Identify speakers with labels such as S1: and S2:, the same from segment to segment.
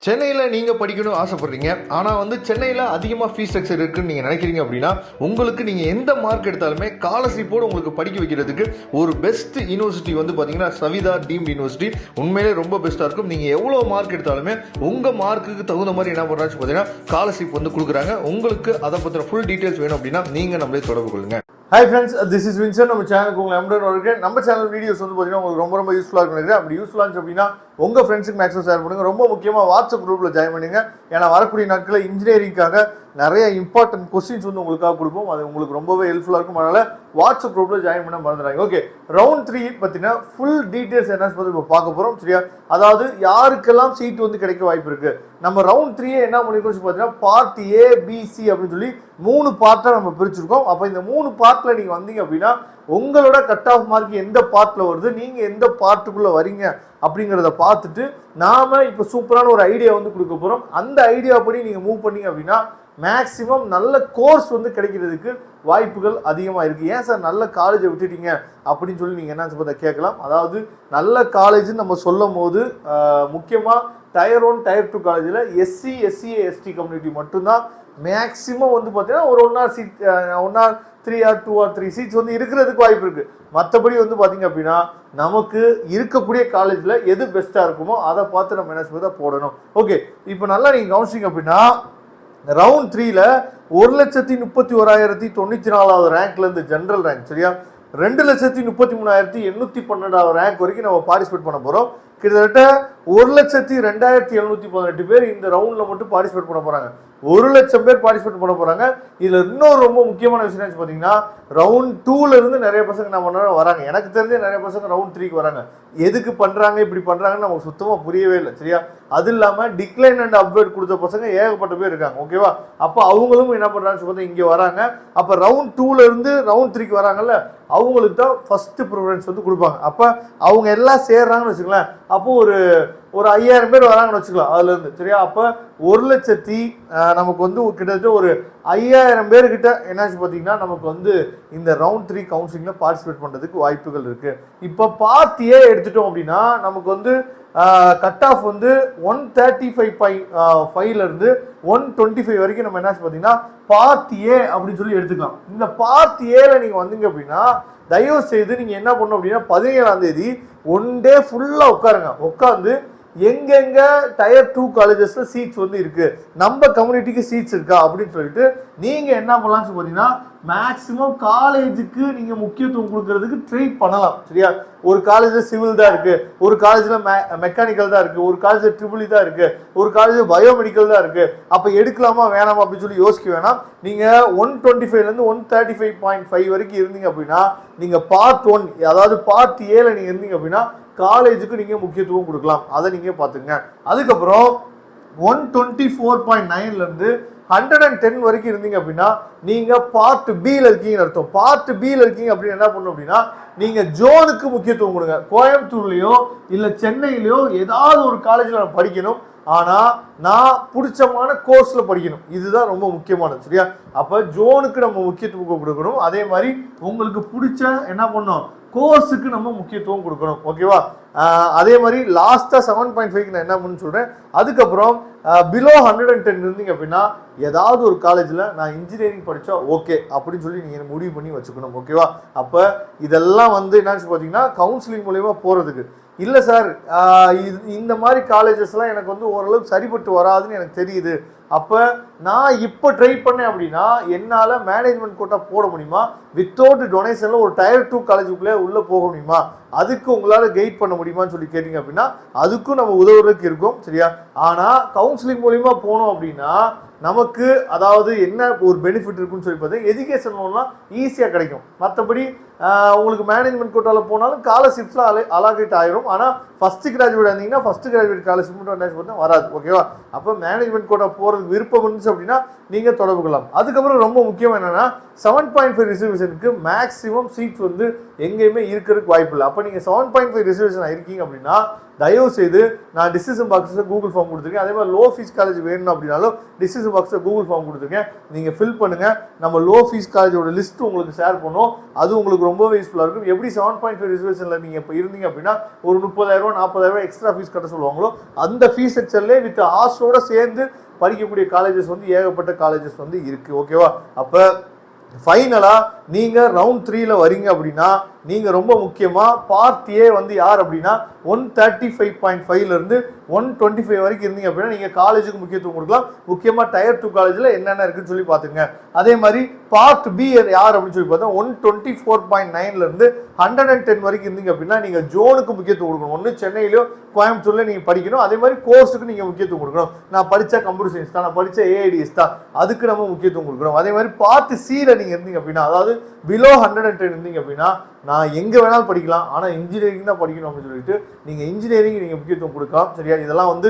S1: சென்னையில் நீங்கள் படிக்கணும்னு ஆசைப்படுறீங்க, ஆனால் சென்னையில் அதிகமாக ஃபீஸ் ஸ்ட்ரக்சர் இருக்குன்னு நீங்கள் நினைக்கிறீங்க அப்படின்னா, உங்களுக்கு நீங்கள் எந்த மார்க் எடுத்தாலுமே ஸ்காலர்ஷிப்போடு உங்களுக்கு படிக்க வைக்கிறதுக்கு ஒரு பெஸ்ட் யூனிவர்சிட்டி பார்த்தீங்கன்னா சவிதா டீம்டு யூனிவர்சிட்டி உண்மையிலே ரொம்ப பெஸ்ட்டாக இருக்கும். நீங்கள் எவ்வளோ மார்க் எடுத்தாலுமே உங்கள் மார்க்குக்கு தகுந்த மாதிரி என்ன பண்ணுறாச்சு பார்த்தீங்கன்னா ஸ்காலர்ஷிப் கொடுக்குறாங்க. உங்களுக்கு அதை பற்றின ஃபுல் டீட்டெயில்ஸ் வேணும் அப்படின்னா நீங்கள் நம்மளே தொடர்பு கொள்ளுங்க. Hi friends, this is Vinson. நம்ம சேனலுக்கு உங்களை எம்டன் இருக்கேன். நம்ம சேனல் வீடியோஸ் பார்த்தீங்கன்னா உங்களுக்கு ரொம்ப யூஸ்ஃபுல்லாக இருக்கும் நினைக்கிறேன். அப்படி யூஸ்ஃபுல்லாக இருந்துச்சு அப்படின்னா உங்கள் ஃப்ரெண்ட்ஸுக்கு மேக்ஸிமம் ஷேர் பண்ணுங்கள். ரொம்ப முக்கியமாக வாட்ஸ்அப் குரூப்பில் ஜாயின் பண்ணுங்க. ஏன்னா வரக்கூடிய நாட்களில் இன்ஜினியரிங்காக நிறைய இம்பார்ட்டன்ட் கொஸ்டின்ஸ் உங்களுக்காக கொடுப்போம். அது உங்களுக்கு ரொம்பவே ஹெல்ப்ஃபுல்லாக இருக்கும். அதனால் வாட்ஸ்அப் குரூப்பில் ஜாயின் பண்ண மறந்துடுறாங்க. ஓகே, ரவுண்ட் 3 பார்த்தீங்கன்னா ஃபுல் டீட்டெயில்ஸ் என்னன்னு பார்த்து இப்போ பார்க்க போகிறோம். சரியா, அதாவது யாருக்கெல்லாம் சீட் கிடைக்க வாய்ப்பு இருக்குது. நம்ம ரவுண்ட் 3 என்ன பண்ணிருக்கோம் பார்த்தீங்கன்னா பார்ட் ஏ பி சி அப்படின்னு சொல்லி 3 பார்ட்டாக நம்ம பிரிச்சிருக்கோம். அப்போ இந்த 3 பார்ட்டில் நீங்கள் வந்தீங்க அப்படின்னா உங்களோட கட் ஆஃப் மார்க் எந்த பார்ட்டில் வருது, நீங்கள் எந்த பார்ட்டுக்குள்ளே வரீங்க அப்படிங்கிறத பார்த்துட்டு நாம் இப்போ சூப்பரான ஒரு ஐடியா கொடுக்க போகிறோம். அந்த ஐடியா படி நீங்கள் மூவ் பண்ணீங்க அப்படின்னா மேக்ஸிமம் நல்ல கோர்ஸ் கிடைக்கிறதுக்கு வாய்ப்புகள் அதிகமாக இருக்குது. ஏன் சார் நல்ல காலேஜை விட்டுட்டீங்க அப்படின்னு சொல்லி நீங்கள் என்ன பார்த்தா கேட்கலாம். அதாவது நல்ல காலேஜ்னு நம்ம சொல்லும் போது முக்கியமாக டயர் 1 டயர் 2 காலேஜில் எஸ்சி எஸ்சிஏ எஸ்டி கம்யூனிட்டி மட்டும்தான் மேக்ஸிமம் பார்த்தீங்கன்னா ஒரு 1 or seat 1 or 3 or 2 or 3 seats இருக்கிறதுக்கு வாய்ப்பு இருக்குது. மற்றபடி பார்த்தீங்க அப்படின்னா நமக்கு இருக்கக்கூடிய காலேஜில் எது பெஸ்ட்டாக இருக்குமோ அதை பார்த்து நம்ம என்ன செய்வதா போடணும். ஓகே, இப்போ நல்லா நீங்கள் கவனிச்சிங்க அப்படின்னா ரவுண்ட் 3ல 1,31,094 ரேங்க்லேருந்து ஜென்ரல் ரேங்க், சரியா, 2,33,812 ரேங்க் வரைக்கும் நம்ம பார்ட்டிசிபேட் பண்ண போகிறோம். கிட்டத்தட்ட 1,02,718 பேர் இந்த ரவுண்டில் மட்டும் பார்ட்டிசிபேட் பண்ண போகிறாங்க. 1,00,000 பேர் பார்ட்டிசிபேட் பண்ண போகிறாங்க. இதில் இன்னொரு ரொம்ப முக்கியமான விஷயம் பார்த்தீங்கன்னா ரவுண்ட் 2ல இருந்து நிறைய பசங்க நம்ம வராங்க. எனக்கு தெரிஞ்ச நிறைய பசங்க ரவுண்ட் 3க்கு வராங்க. எதுக்கு பண்ணுறாங்க இப்படி பண்ணுறாங்கன்னு நமக்கு சுத்தமாக புரியவே இல்லை. சரியா, அது இல்லாமல் டிக்ளைன் அண்ட் அப்டேட் கொடுத்த பசங்க ஏகப்பட்ட பேர் இருக்காங்க. ஓகேவா, அப்போ அவங்களும் என்ன பண்ணுறாங்கன்னு சொல்லி இங்கே வராங்க. அப்போ ரவுண்ட் 2ல இருந்து ரவுண்ட் 3க்கு வராங்கல்ல, அவங்களுக்கு தான் ஃபஸ்ட்டு ப்ரிஃபரன்ஸ் கொடுப்பாங்க. அப்போ அவங்க எல்லாம் சேர்றாங்கன்னு வச்சுக்கலாம். அப்போது ஒரு 5,000 பேர் வராங்கன்னு வச்சுக்கலாம் அதுலேருந்து. சரியா, அப்போ 1,00,000 நமக்கு கிட்டத்தட்ட ஒரு 5,000 பேர்கிட்ட என்னாச்சு பார்த்தீங்கன்னா நமக்கு இந்த ரவுண்ட் 3 கவுன்சிலிங்கில் பார்ட்டிசிபேட் பண்ணுறதுக்கு வாய்ப்புகள் இருக்குது. இப்போ பார்ட் ஏ எடுத்துட்டோம் அப்படின்னா நமக்கு கட் ஆஃப் 135.5லேருந்து 125 வரைக்கும் நம்ம என்னாச்சு பார்த்தீங்கன்னா பார்ட் ஏ அப்படின்னு சொல்லி எடுத்துக்கலாம். இந்த பார்ட் ஏல நீங்கள் வந்தீங்க அப்படின்னா தயவு செய்து நீங்கள் என்ன பண்ணணும் அப்படின்னா 17ஆம் தேதி 1 டே ஃபுல்லாக உட்காந்து எங்கெங்க டயர் 2 காலேஜஸ்ல சீட்ஸ் இருக்கு, நம்ம கம்யூனிட்டிக்கு சீட்ஸ் இருக்கா அப்படின்னு சொல்லிட்டு நீங்க என்ன பண்ணலாம்னு பார்த்தீங்கன்னா மேக்சிமம் காலேஜுக்கு நீங்க முக்கியத்துவம் கொடுக்கறதுக்கு ட்ரை பண்ணலாம். சரியா, ஒரு காலேஜ்ல சிவில் தான் இருக்கு, ஒரு காலேஜ்ல மெக்கானிக்கல் தான் இருக்கு, ஒரு காலேஜ்ல ட்ரிபிள் தான் இருக்கு, ஒரு காலேஜ்ல பயோமெடிக்கல் தான் இருக்கு. அப்ப எடுக்கலாமா வேணாமா அப்படின்னு சொல்லி யோசிக்க வேணாம். நீங்க 125லேருந்து 135.5 வரைக்கும் இருந்தீங்க அப்படின்னா நீங்க பார்ட் 1 அதாவது பார்ட் ஏல நீங்க இருந்தீங்க அப்படின்னா காலேஜுக்கு நீங்க முக்கியத்துவம் கொடுக்கலாம். அதை நீங்க பாத்துங்க. அதுக்கப்புறம் 124.9லேருந்து 110 வரைக்கும் இருந்தீங்க அப்படின்னா நீங்க பார்ட் பில இருக்கீங்கன்னு அர்த்தம். பார்ட் பில இருக்கீங்க அப்படின்னு என்ன பண்ணணும் அப்படின்னா நீங்க ஜோனுக்கு முக்கியத்துவம் கொடுங்க. கோயம்புத்தூர்லயோ இல்ல சென்னையிலயோ ஏதாவது ஒரு காலேஜ்ல நான் படிக்கணும், ஆனா நான் பிடிச்சமான கோர்ஸ்ல படிக்கணும். இதுதான் ரொம்ப முக்கியமானது. சரியா, அப்ப ஜோனுக்கு நம்ம முக்கியத்துவம் கொடுக்கணும். அதே மாதிரி உங்களுக்கு பிடிச்ச என்ன பண்ணணும் கோர்ஸுக்கு நம்ம முக்கியத்துவம் கொடுக்கணும். ஓகேவா, அதே மாதிரி லாஸ்டா 7.5க்கு நான் என்ன பண்ணு சொல்றேன். அதுக்கப்புறம் பிலோ 110 இருந்தீங்க அப்படின்னா ஏதாவது ஒரு காலேஜில் நான் இன்ஜினியரிங் படித்தா ஓகே அப்படின்னு சொல்லி நீங்கள் முடிவு பண்ணி வச்சுக்கணும். ஓகேவா, அப்போ இதெல்லாம் என்னன்னு பார்த்தீங்கன்னா கவுன்சிலிங் மூலயமா போகிறதுக்கு இல்லை சார், இந்த மாதிரி காலேஜஸ்லாம் எனக்கு ஓரளவுக்கு சரிப்பட்டு வராதுன்னு எனக்கு தெரியுது. அப்போ நான் இப்போ ட்ரை பண்ணேன் அப்படின்னா என்னால் மேனேஜ்மெண்ட் கோட்டா போட முடியுமா, வித்தவுட் டொனேஷனில் ஒரு டயர் 2 காலேஜுக்குள்ளே உள்ளே போக முடியுமா, அதுக்கு உங்களால் கைட் பண்ண முடியுமான்னு சொல்லி கேட்டிங்க அப்படின்னா அதுக்கும் நம்ம உதவுறதுக்கு இருக்கும். சரியா, ஆனால் கவுன்சிலிங் மூலிமா போனோம் அப்படின்னா நமக்கு அதாவது என்ன ஒரு பெனிஃபிட் இருக்குன்னு சொல்லி பார்த்தா எஜுகேஷன் லோன்லாம் ஈஸியாக கிடைக்கும். மற்றபடி உங்களுக்கு மேனேஜ்மெண்ட் கோட்டாவில் போனாலும் ஸ்காலர்ஷிப்ஸ்லாம் அலாகேட் ஆயிரும். ஆனால் ஃபஸ்ட்டு கிராஜுவேட் இருந்தீங்கன்னா ஃபஸ்ட்டு கிராஜுவேட் ஸ்காலர்ஷிப் மட்டும் வராது. ஓகேவா, அப்போ மேனேஜ்மெண்ட் கோட்டா போகிறதுக்கு விருப்பம் இருந்துச்சு அப்படின்னா நீங்கள் தொடர்பு கொள்ளலாம். அதுக்கப்புறம் ரொம்ப முக்கியம் என்னன்னா 7.5 ரிசர்வேஷனுக்கு மேக்ஸிமம் சீட்ஸ் எங்கேயுமே இருக்கிறதுக்கு வாய்ப்பு இல்லை. அப்போ நீங்கள் 7.5 ரிசர்வேஷன் இருக்கீங்க அப்படின்னா தயவு செய்து நான் டிசிஷன் பாக்ஸில் கூகுள் ஃபார்ம் கொடுத்துருக்கேன். அதே மாதிரி லோ ஃபீஸ் காலேஜ் வேணும் அப்படின்னாலும் டிசிஷன் பாக்ஸில் கூகுள் ஃபார்ம் கொடுத்துருக்கேன். நீங்கள் ஃபில் பண்ணுங்கள். நம்ம லோ ஃபீஸ் காலேஜோட லிஸ்ட் உங்களுக்கு ஷேர் பண்ணுவோம். அது உங்களுக்கு ரொம்பவே யூஸ்ஃபுல்லாக இருக்கும். எப்படி 7.5 ரிசர்வேஷனில் நீங்கள் இப்போ இருந்தீங்க அப்படின்னா ஒரு 30,000 40,000 எக்ஸ்ட்ரா ஃபீஸ் கட்ட சொல்லுவாங்களோ அந்த ஃபீஸ் ஸ்ட்ரக்சர்லேயே வித் ஆர்ட்ஸோட சேர்ந்து படிக்கக்கூடிய காலேஜஸ் வந்து ஏகப்பட்ட காலேஜஸ் வந்து இருக்குது. ஓகேவா? அப்போ ஃபைனலாக நீங்கள் ரவுண்ட் 3ல வரீங்க அப்படின்னா நீங்கள் ரொம்ப முக்கியமாக பார்ட் ஏ வந்து யார் அப்படின்னா 135.5லேருந்து 125 வரைக்கும் இருந்தீங்க அப்படின்னா நீங்கள் காலேஜுக்கு முக்கியத்துவம் கொடுக்கலாம். முக்கியமாக டயர் 2 காலேஜில் என்னென்ன இருக்குன்னு சொல்லி பார்த்துங்க. அதே மாதிரி பார்ட் பி யார் அப்படின்னு சொல்லி பார்த்தா 124.9லேருந்து 110 வரைக்கும் இருந்தீங்க அப்படின்னா நீங்கள் ஜோனுக்கு முக்கியத்துவம் கொடுக்கணும். ஒன்று சென்னையிலோ கோயம்புத்தூர்ல நீங்கள் படிக்கணும். அதே மாதிரி கோர்ஸுக்கு நீங்கள் முக்கியத்துவம் கொடுக்கணும். நான் படித்த கம்ப்யூட்டர் சயின்ஸ் தான், நான் படித்த ஏஐடிஎஸ் தான், அதுக்கு நம்ம முக்கியத்துவம் கொடுக்கணும். அதே மாதிரி பார்ட் சியில் நீங்கள் இருந்தீங்க அப்படின்னா அதாவது பிலோ 110 இருந்தீங்க அப்படின்னா நான் எங்கே வேணாலும் படிக்கலாம், ஆனால் இன்ஜினியரிங் தான் படிக்கணும் அப்படின்னு சொல்லிட்டு நீங்கள் இன்ஜினியரிங் நீங்கள் முக்கியத்துவம் கொடுக்கலாம். சரியா? இதெல்லாம் வந்து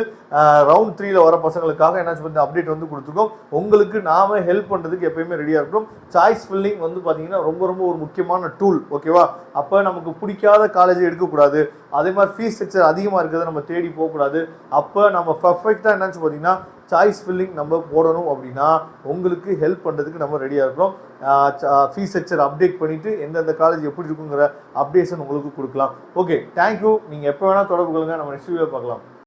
S1: ரவுண்ட் 3ல வர பசங்களுக்காக என்ன அப்டேட் வந்து கொடுத்துருக்கோம். உங்களுக்கு நாம ஹெல்ப் பண்ணுறதுக்கு எப்பயுமே ரெடியாக இருக்கணும். சாய்ஸ் ஃபில்லிங் வந்து பார்த்தீங்கன்னா ரொம்ப ரொம்ப ஒரு முக்கியமான டூல். ஓகேவா? அப்போ நமக்கு பிடிக்காத காலேஜ் எடுக்கக்கூடாது. அதே மாதிரி ஃபீஸ் ஸ்ட்ரக்சர் அதிகமாக இருக்கிறத நம்ம தேடி போகக்கூடாது. அப்போ நம்ம பர்ஃபெக்டாக என்னன்னு பார்த்தீங்கன்னா சாய்ஸ் ஃபில்லிங் நம்ம போடணும் அப்படின்னா உங்களுக்கு ஹெல்ப் பண்ணுறதுக்கு நம்ம ரெடியாக இருக்கிறோம். ஃபீஸ் ஸ்ட்ரக்சர் அப்டேட் பண்ணிவிட்டு எந்தெந்த காலேஜ் எப்படி இருக்குங்கிற அப்டேஷன் உங்களுக்கு கொடுக்கலாம். Okay, thank you. நீங்கள் எப்போ வேணால் தொடர்பு கொள்ளுங்கள். நம்ம நெக்ஸ்ட் வீடியோ பார்க்கலாம்.